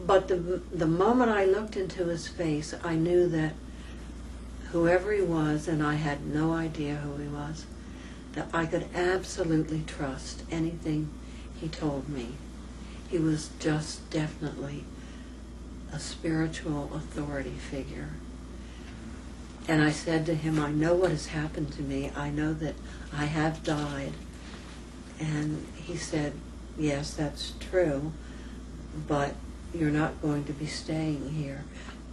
But the moment I looked into his face, I knew that whoever he was, and I had no idea who he was, that I could absolutely trust anything he told me. He was just definitely a spiritual authority figure. And I said to him, I know what has happened to me. I know that I have died. And he said, yes, that's true, but you're not going to be staying here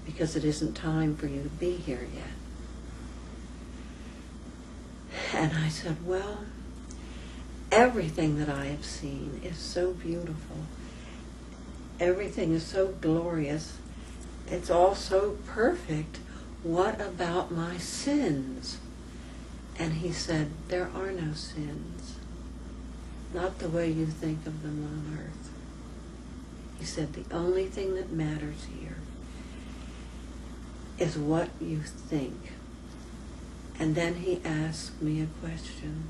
because it isn't time for you to be here yet. And I said, well, everything that I have seen is so beautiful. Everything is so glorious. It's all so perfect. What about my sins? And he said, there are no sins. Not the way you think of them on earth. He said, the only thing that matters here is what you think. And then he asked me a question.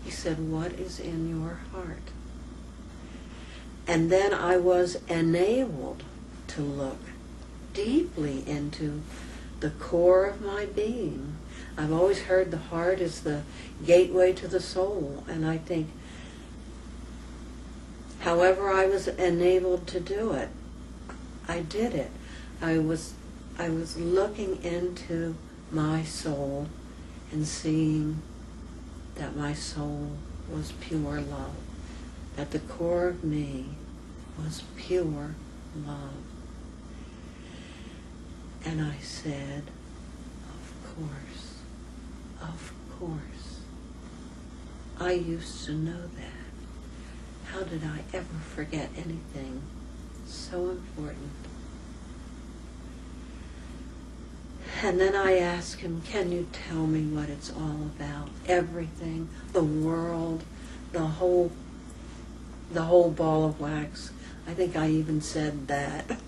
He said, what is in your heart? And then I was enabled to look deeply into the core of my being. I've always heard the heart is the gateway to the soul, and I think however I was enabled to do it, I did it. I was looking into my soul and seeing that my soul was pure love, that the core of me was pure love. And I said, of course. I used to know that. How did I ever forget anything so important? And then I asked him, can you tell me what it's all about? Everything, the world, the whole ball of wax. I think I even said that.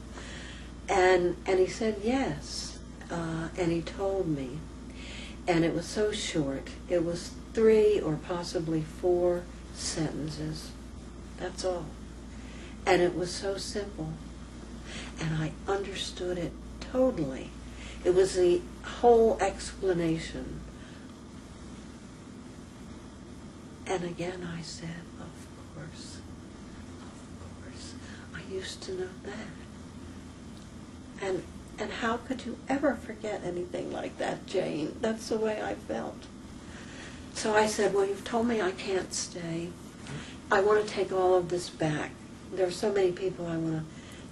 And he said yes. And he told me. And it was so short. It was 3 or possibly 4 sentences. That's all. And it was so simple. And I understood it totally. It was the whole explanation. And again I said, of course. I used to know that. And how could you ever forget anything like that, Jane? That's the way I felt. So I said, well, you've told me I can't stay. I want to take all of this back. There are so many people I want to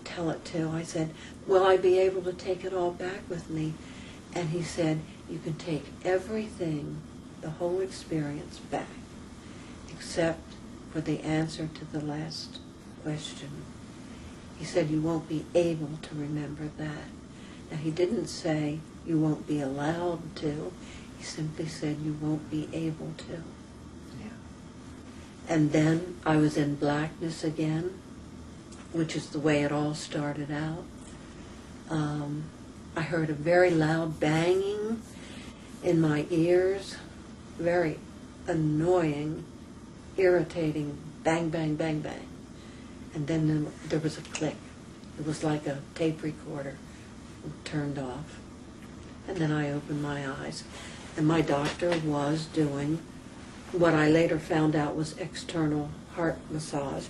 tell it to. I said, will I be able to take it all back with me? And he said, you can take everything, the whole experience back, except for the answer to the last question. He said, you won't be able to remember that. Now, he didn't say you won't be allowed to. He simply said you won't be able to. Yeah. And then I was in blackness again, which is the way it all started out. I heard a very loud banging in my ears, very annoying, irritating bang, bang, bang, bang. And then there was a click. It was like a tape recorder turned off. And then I opened my eyes. And my doctor was doing what I later found out was external heart massage.